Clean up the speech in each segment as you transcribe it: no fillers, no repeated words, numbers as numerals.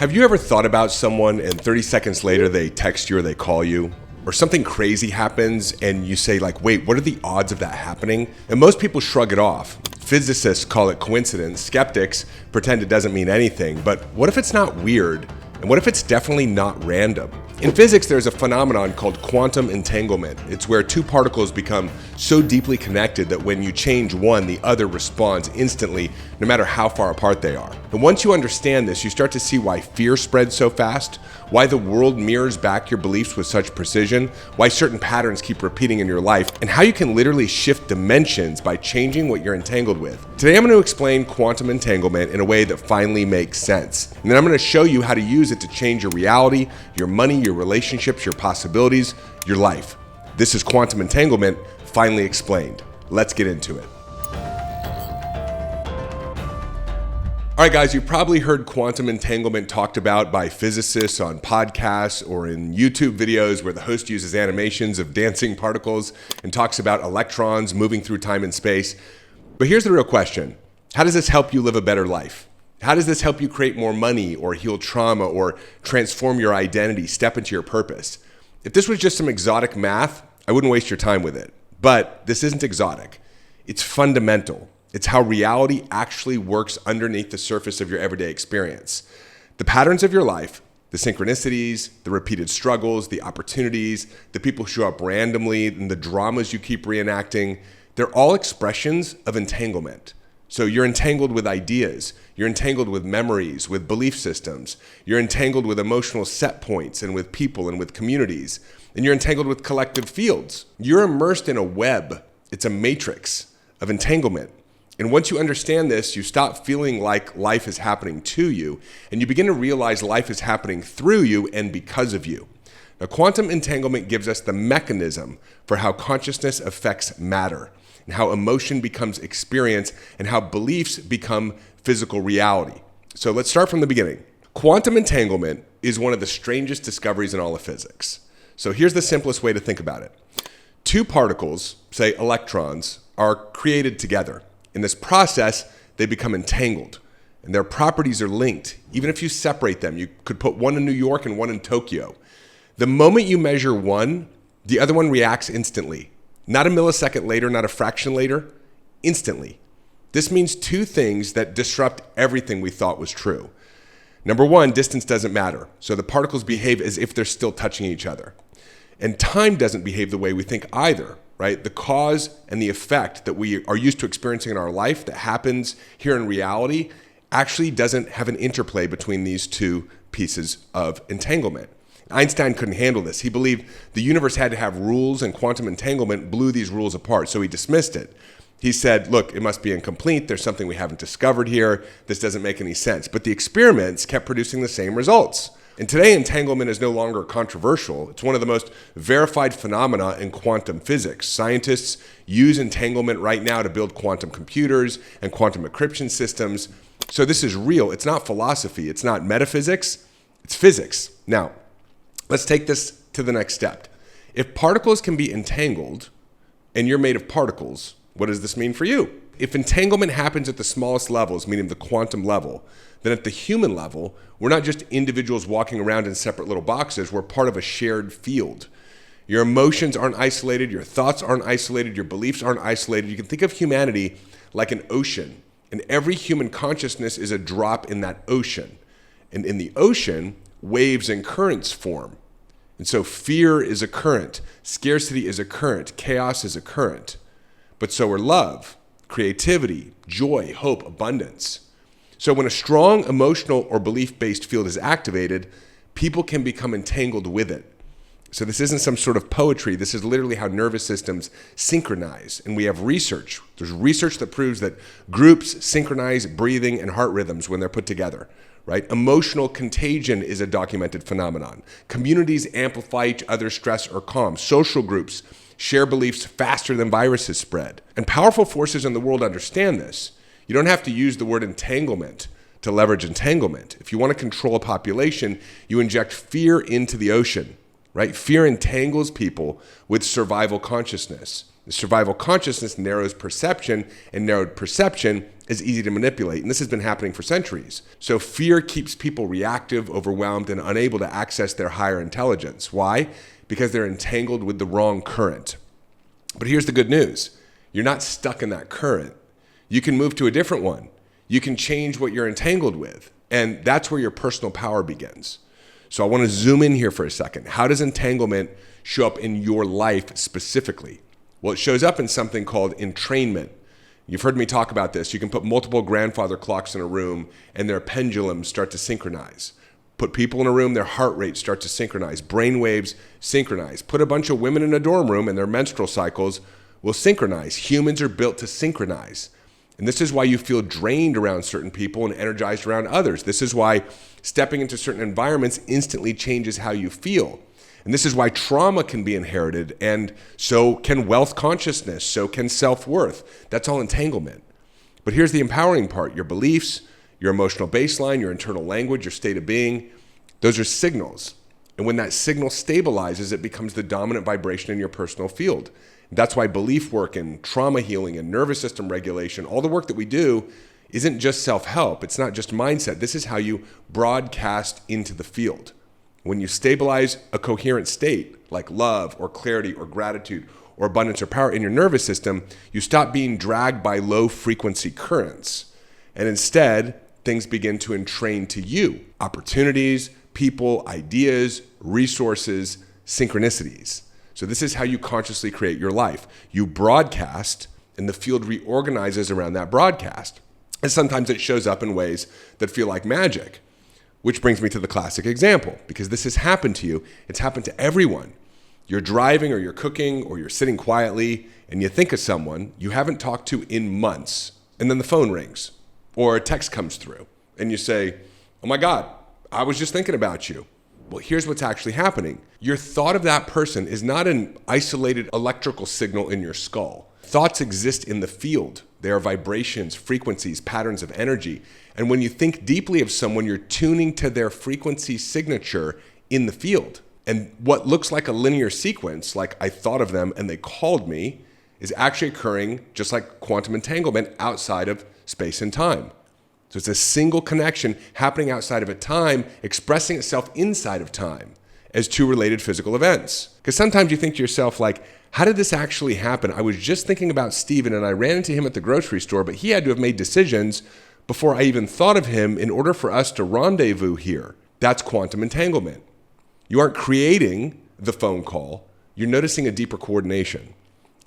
Have you ever thought about someone and 30 seconds later they text you or they call you? Or something crazy happens and you say like, wait, what are the odds of that happening? And most people shrug it off. Physicists call it coincidence. Skeptics pretend it doesn't mean anything. But what if it's not weird? And what if it's definitely not random? In physics, there's a phenomenon called quantum entanglement. It's where two particles become so deeply connected that when you change one, the other responds instantly, no matter how far apart they are. And once you understand this, you start to see why fear spreads so fast, why the world mirrors back your beliefs with such precision, why certain patterns keep repeating in your life, and how you can literally shift dimensions by changing what you're entangled with. Today, I'm going to explain quantum entanglement in a way that finally makes sense. And then I'm going to show you how to use it to change your reality, your money, your relationships, your possibilities, your life. This is quantum entanglement, finally explained. Let's get into it. All right, guys, you've probably heard quantum entanglement talked about by physicists on podcasts or in YouTube videos where the host uses animations of dancing particles and talks about electrons moving through time and space. But here's the real question. How does this help you live a better life? How does this help you create more money or heal trauma or transform your identity, step into your purpose? If this was just some exotic math, I wouldn't waste your time with it. But this isn't exotic. It's fundamental. It's how reality actually works underneath the surface of your everyday experience. The patterns of your life, the synchronicities, the repeated struggles, the opportunities, the people who show up randomly, and the dramas you keep reenacting, they're all expressions of entanglement. So you're entangled with ideas, you're entangled with memories, with belief systems, you're entangled with emotional set points and with people and with communities, and you're entangled with collective fields. You're immersed in a web. It's a matrix of entanglement. And once you understand this, you stop feeling like life is happening to you, and you begin to realize life is happening through you and because of you. Now, quantum entanglement gives us the mechanism for how consciousness affects matter, and how emotion becomes experience, and how beliefs become physical reality. So let's start from the beginning. Quantum entanglement is one of the strangest discoveries in all of physics. So here's the simplest way to think about it. Two particles, say electrons, are created together. In this process, they become entangled, and their properties are linked. Even if you separate them, you could put one in New York and one in Tokyo. The moment you measure one, the other one reacts instantly. Not a millisecond later, not a fraction later, instantly. This means two things that disrupt everything we thought was true. Number one, distance doesn't matter. So the particles behave as if they're still touching each other. And time doesn't behave the way we think either, right? The cause and the effect that we are used to experiencing in our life that happens here in reality actually doesn't have an interplay between these two pieces of entanglement. Einstein couldn't handle this. He believed the universe had to have rules, and quantum entanglement blew these rules apart, so he dismissed it. He said, look, it must be incomplete. There's something we haven't discovered here. This doesn't make any sense. But the experiments kept producing the same results. And today, entanglement is no longer controversial. It's one of the most verified phenomena in quantum physics. Scientists use entanglement right now to build quantum computers and quantum encryption systems. So this is real. It's not philosophy. It's not metaphysics. It's physics. Now, let's take this to the next step. If particles can be entangled, and you're made of particles, what does this mean for you? If entanglement happens at the smallest levels, meaning the quantum level, then at the human level, we're not just individuals walking around in separate little boxes, we're part of a shared field. Your emotions aren't isolated, your thoughts aren't isolated, your beliefs aren't isolated. You can think of humanity like an ocean, and every human consciousness is a drop in that ocean. And in the ocean, waves and currents form. And so fear is a current, scarcity is a current, chaos is a current. But so are love, creativity, joy, hope, abundance. So when a strong emotional or belief-based field is activated, people can become entangled with it. So this isn't some sort of poetry. This is literally how nervous systems synchronize. And we have research. There's research that proves that groups synchronize breathing and heart rhythms when they're put together, right? Emotional contagion is a documented phenomenon. Communities amplify each other's stress or calm. Social groups share beliefs faster than viruses spread. And powerful forces in the world understand this. You don't have to use the word entanglement to leverage entanglement. If you want to control a population, you inject fear into the ocean, right? Fear entangles people with survival consciousness. The survival consciousness narrows perception, and narrowed perception is easy to manipulate. And this has been happening for centuries. So fear keeps people reactive, overwhelmed, and unable to access their higher intelligence. Why? Because they're entangled with the wrong current. But here's the good news. You're not stuck in that current. You can move to a different one. You can change what you're entangled with. And that's where your personal power begins. So I want to zoom in here for a second. How does entanglement show up in your life specifically? Well, it shows up in something called entrainment. You've heard me talk about this. You can put multiple grandfather clocks in a room and their pendulums start to synchronize. Put people in a room, their heart rates start to synchronize. Brain waves synchronize. Put a bunch of women in a dorm room and their menstrual cycles will synchronize. Humans are built to synchronize. And this is why you feel drained around certain people and energized around others. This is why stepping into certain environments instantly changes how you feel. And this is why trauma can be inherited, and so can wealth consciousness, so can self-worth. That's all entanglement. But here's the empowering part. Your beliefs, your emotional baseline, your internal language, your state of being, those are signals. And when that signal stabilizes, it becomes the dominant vibration in your personal field. That's why belief work and trauma healing and nervous system regulation, all the work that we do isn't just self-help. It's not just mindset. This is how you broadcast into the field. When you stabilize a coherent state like love or clarity or gratitude or abundance or power in your nervous system, you stop being dragged by low frequency currents. And instead, things begin to entrain to you. Opportunities, people, ideas, resources, synchronicities. So this is how you consciously create your life. You broadcast, and the field reorganizes around that broadcast. And sometimes it shows up in ways that feel like magic, which brings me to the classic example, because this has happened to you. It's happened to everyone. You're driving or you're cooking or you're sitting quietly and you think of someone you haven't talked to in months, and then the phone rings or a text comes through and you say, "Oh my God, I was just thinking about you." Well, here's what's actually happening. Your thought of that person is not an isolated electrical signal in your skull. Thoughts exist in the field. They are vibrations, frequencies, patterns of energy. And when you think deeply of someone, you're tuning to their frequency signature in the field. And what looks like a linear sequence, like I thought of them and they called me, is actually occurring just like quantum entanglement outside of space and time. So it's a single connection happening outside of a time, expressing itself inside of time as two related physical events. Because sometimes you think to yourself, like, how did this actually happen? I was just thinking about Steven and I ran into him at the grocery store, but he had to have made decisions before I even thought of him in order for us to rendezvous here. That's quantum entanglement. You aren't creating the phone call, you're noticing a deeper coordination.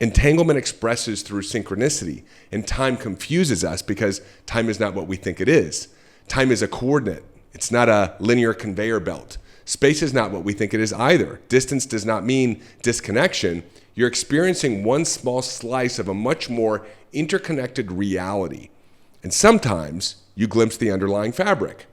Entanglement expresses through synchronicity, and time confuses us because time is not what we think it is. Time is a coordinate. It's not a linear conveyor belt. Space is not what we think it is either. Distance does not mean disconnection. You're experiencing one small slice of a much more interconnected reality. And sometimes you glimpse the underlying fabric.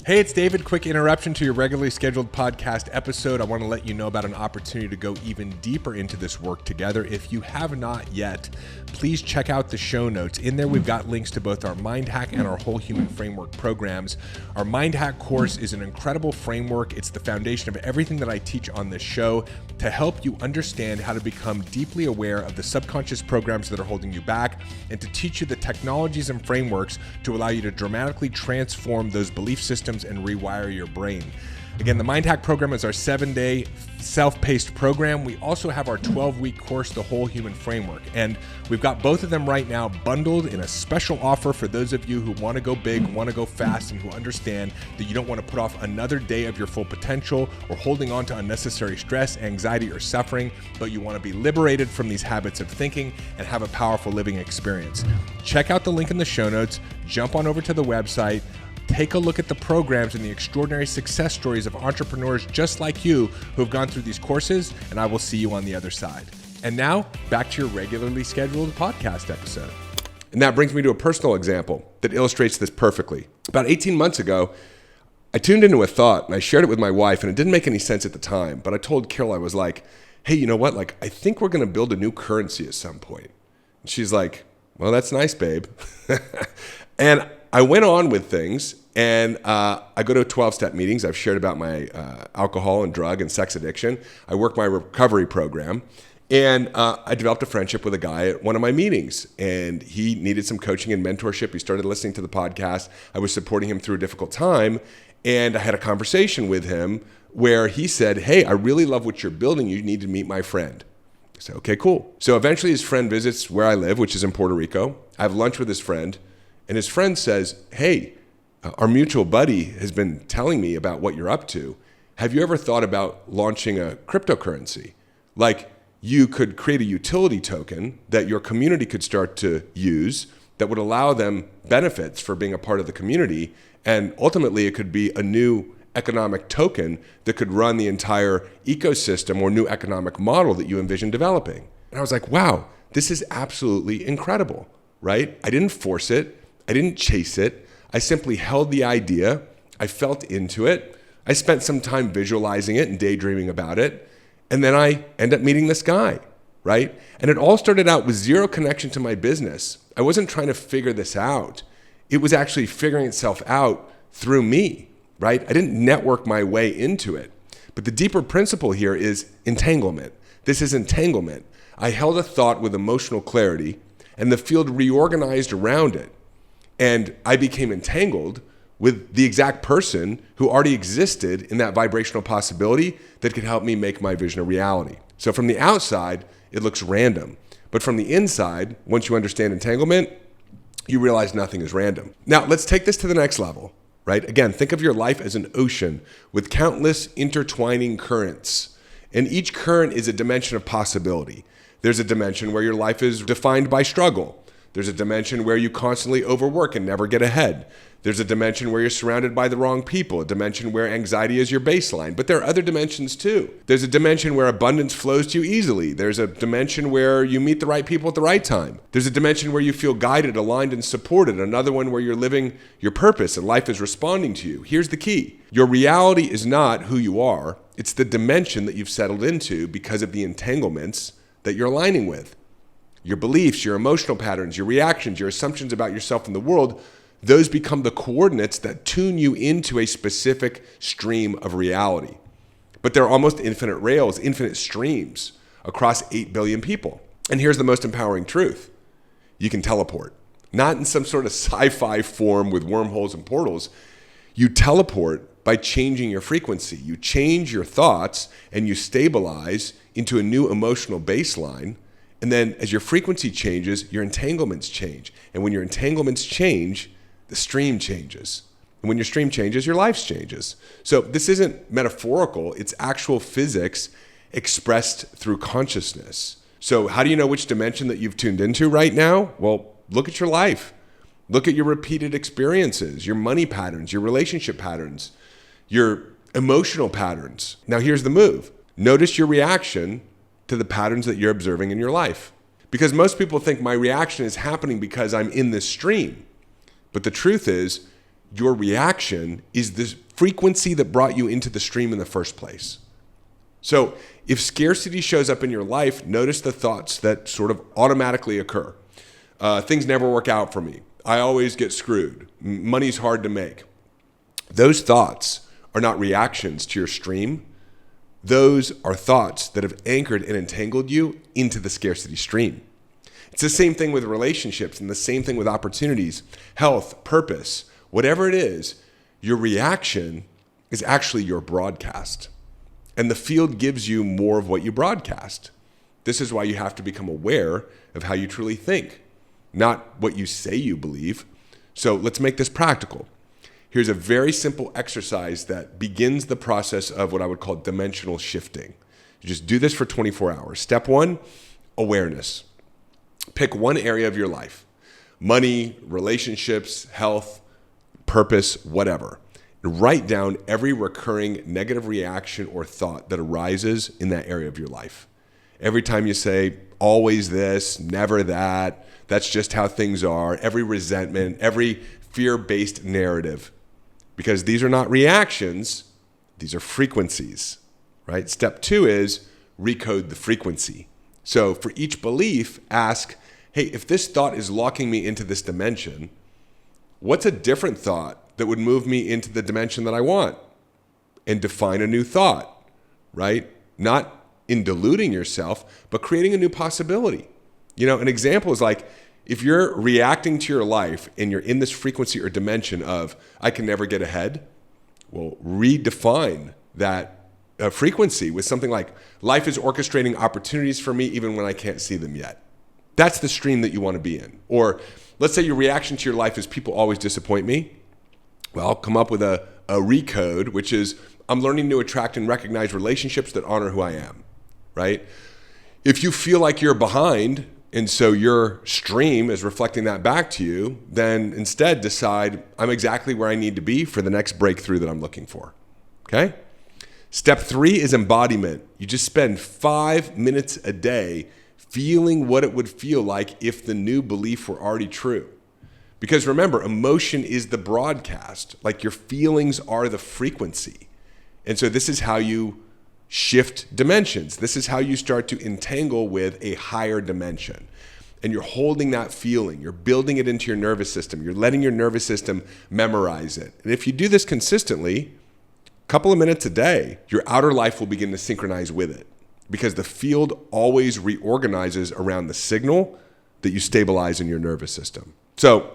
Hey, it's David. Quick interruption to your regularly scheduled podcast episode. I want to let you know about an opportunity to go even deeper into this work together. If you have not yet, please check out the show notes. In there, we've got links to both our Mind Hack and our Whole Human Framework programs. Our Mind Hack course is an incredible framework. It's the foundation of everything that I teach on this show to help you understand how to become deeply aware of the subconscious programs that are holding you back and to teach you the technologies and frameworks to allow you to dramatically transform those belief systems and rewire your brain. Again, the Mind Hack program is our 7-day self-paced program. We also have our 12-week course, The Whole Human Framework. And we've got both of them right now bundled in a special offer for those of you who want to go big, want to go fast, and who understand that you don't want to put off another day of your full potential or holding on to unnecessary stress, anxiety, or suffering, but you want to be liberated from these habits of thinking and have a powerful living experience. Check out the link in the show notes. Jump on over to the website. Take a look at the programs and the extraordinary success stories of entrepreneurs just like you who have gone through these courses, and I will see you on the other side. And now, back to your regularly scheduled podcast episode. And that brings me to a personal example that illustrates this perfectly. About 18 months ago, I tuned into a thought and I shared it with my wife, and it didn't make any sense at the time, but I told Carol, I was like, hey, you know what? Like, I think we're going to build a new currency at some point. And she's like, well, that's nice, babe. And I went on with things, and I go to 12-step meetings. I've shared about my alcohol and drug and sex addiction. I work my recovery program, And I developed a friendship with a guy at one of my meetings, and he needed some coaching and mentorship. He started listening to the podcast. I was supporting him through a difficult time, and I had a conversation with him where he said, hey, I really love what you're building. You need to meet my friend. I said, okay, cool. So eventually his friend visits where I live, which is in Puerto Rico. I have lunch with his friend, and his friend says, hey, our mutual buddy has been telling me about what you're up to. Have you ever thought about launching a cryptocurrency? Like, you could create a utility token that your community could start to use that would allow them benefits for being a part of the community. And ultimately, it could be a new economic token that could run the entire ecosystem or new economic model that you envision developing. And I was like, wow, this is absolutely incredible, right? I didn't force it. I didn't chase it. I simply held the idea. I felt into it. I spent some time visualizing it and daydreaming about it. And then I end up meeting this guy, right? And it all started out with zero connection to my business. I wasn't trying to figure this out. It was actually figuring itself out through me, right? I didn't network my way into it. But the deeper principle here is entanglement. This is entanglement. I held a thought with emotional clarity, and the field reorganized around it. And I became entangled with the exact person who already existed in that vibrational possibility that could help me make my vision a reality. So from the outside, it looks random. But from the inside, once you understand entanglement, you realize nothing is random. Now, let's take this to the next level, right? Again, think of your life as an ocean with countless intertwining currents. And each current is a dimension of possibility. There's a dimension where your life is defined by struggle. There's a dimension where you constantly overwork and never get ahead. There's a dimension where you're surrounded by the wrong people, a dimension where anxiety is your baseline. But there are other dimensions too. There's a dimension where abundance flows to you easily. There's a dimension where you meet the right people at the right time. There's a dimension where you feel guided, aligned, and supported. Another one where you're living your purpose and life is responding to you. Here's the key. Your reality is not who you are. It's the dimension that you've settled into because of the entanglements that you're aligning with. Your beliefs, your emotional patterns, your reactions, your assumptions about yourself and the world, those become the coordinates that tune you into a specific stream of reality. But there are almost infinite rails, infinite streams across 8 billion people. And here's the most empowering truth. You can teleport. Not in some sort of sci-fi form with wormholes and portals. You teleport by changing your frequency. You change your thoughts and you stabilize into a new emotional baseline. And then as your frequency changes, your entanglements change. And when your entanglements change, the stream changes. And when your stream changes, your life changes. So this isn't metaphorical, it's actual physics expressed through consciousness. So how do you know which dimension that you've tuned into right now? Well, look at your life. Look at your repeated experiences, your money patterns, your relationship patterns, your emotional patterns. Now here's the move. Notice your reaction to the patterns that you're observing in your life. Because most people think my reaction is happening because I'm in this stream. But the truth is, your reaction is the frequency that brought you into the stream in the first place. So if scarcity shows up in your life, notice the thoughts that sort of automatically occur. Things never work out for me. I always get screwed. Money's hard to make. Those thoughts are not reactions to your stream. Those are thoughts that have anchored and entangled you into the scarcity stream. It's the same thing with relationships and the same thing with opportunities, health, purpose, whatever it is, your reaction is actually your broadcast. And the field gives you more of what you broadcast. This is why you have to become aware of how you truly think, not what you say you believe. So let's make this practical. Here's a very simple exercise that begins the process of what I would call dimensional shifting. You just do this for 24 hours. Step 1, awareness. Pick one area of your life, money, relationships, health, purpose, whatever. And write down every recurring negative reaction or thought that arises in that area of your life. Every time you say, always this, never that, that's just how things are, every resentment, every fear-based narrative. Because these are not reactions, these are frequencies, right? Step 2 is recode the frequency. So for each belief, ask, hey, if this thought is locking me into this dimension, what's a different thought that would move me into the dimension that I want? And define a new thought, right? Not in deluding yourself, but creating a new possibility. An example is like, if you're reacting to your life and you're in this frequency or dimension of, I can never get ahead, well, redefine that frequency with something like, life is orchestrating opportunities for me even when I can't see them yet. That's the stream that you want to be in. Or let's say your reaction to your life is, people always disappoint me. Well, come up with a recode, which is, I'm learning to attract and recognize relationships that honor who I am, right? If you feel like you're behind, and so your stream is reflecting that back to you, then instead decide, I'm exactly where I need to be for the next breakthrough that I'm looking for, okay? Step 3 is embodiment. You just spend 5 minutes a day feeling what it would feel like if the new belief were already true. Because remember, emotion is the broadcast. Like, your feelings are the frequency. And so this is how you shift dimensions. This is how you start to entangle with a higher dimension. And you're holding that feeling. You're building it into your nervous system. You're letting your nervous system memorize it. And if you do this consistently, a couple of minutes a day, your outer life will begin to synchronize with it. Because the field always reorganizes around the signal that you stabilize in your nervous system. So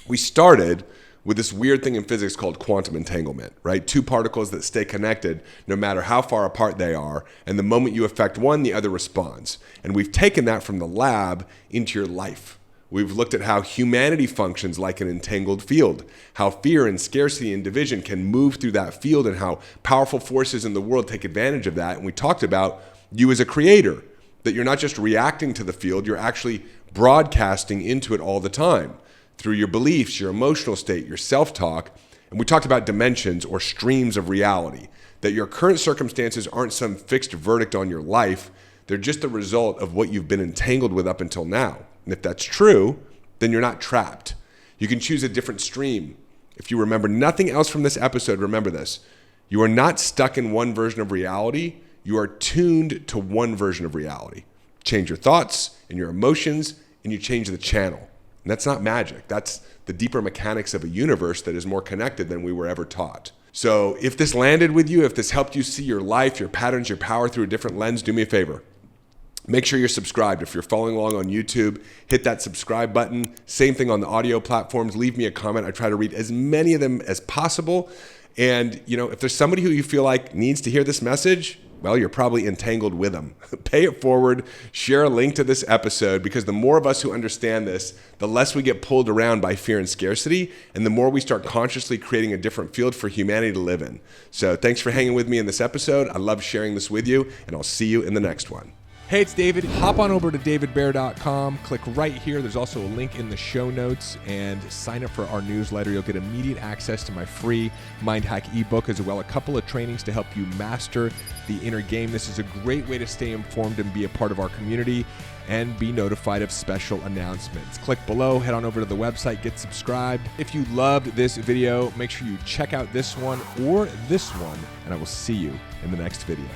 we started with this weird thing in physics called quantum entanglement, right? 2 particles that stay connected no matter how far apart they are. And the moment you affect one, the other responds. And we've taken that from the lab into your life. We've looked at how humanity functions like an entangled field, how fear and scarcity and division can move through that field, and how powerful forces in the world take advantage of that. And we talked about you as a creator, that you're not just reacting to the field, you're actually broadcasting into it all the time through your beliefs, your emotional state, your self-talk. And we talked about dimensions or streams of reality, that your current circumstances aren't some fixed verdict on your life. They're just the result of what you've been entangled with up until now. And if that's true, then you're not trapped. You can choose a different stream. If you remember nothing else from this episode, remember this. You are not stuck in one version of reality. You are tuned to one version of reality. Change your thoughts and your emotions, and you change the channel. And that's not magic. That's the deeper mechanics of a universe that is more connected than we were ever taught. So if this landed with you, if this helped you see your life, your patterns, your power through a different lens, do me a favor. Make sure you're subscribed. If you're following along on YouTube, hit that subscribe button. Same thing on the audio platforms. Leave me a comment. I try to read as many of them as possible. And, if there's somebody who you feel like needs to hear this message, well, you're probably entangled with them. Pay it forward. Share a link to this episode, because the more of us who understand this, the less we get pulled around by fear and scarcity, and the more we start consciously creating a different field for humanity to live in. So thanks for hanging with me in this episode. I love sharing this with you, and I'll see you in the next one. Hey, it's David. Hop on over to davidbear.com. Click right here. There's also a link in the show notes, and sign up for our newsletter. You'll get immediate access to my free Mind Hack ebook, as well as a couple of trainings to help you master the inner game. This is a great way to stay informed and be a part of our community and be notified of special announcements. Click below, head on over to the website, get subscribed. If you loved this video, make sure you check out this one or this one, and I will see you in the next video.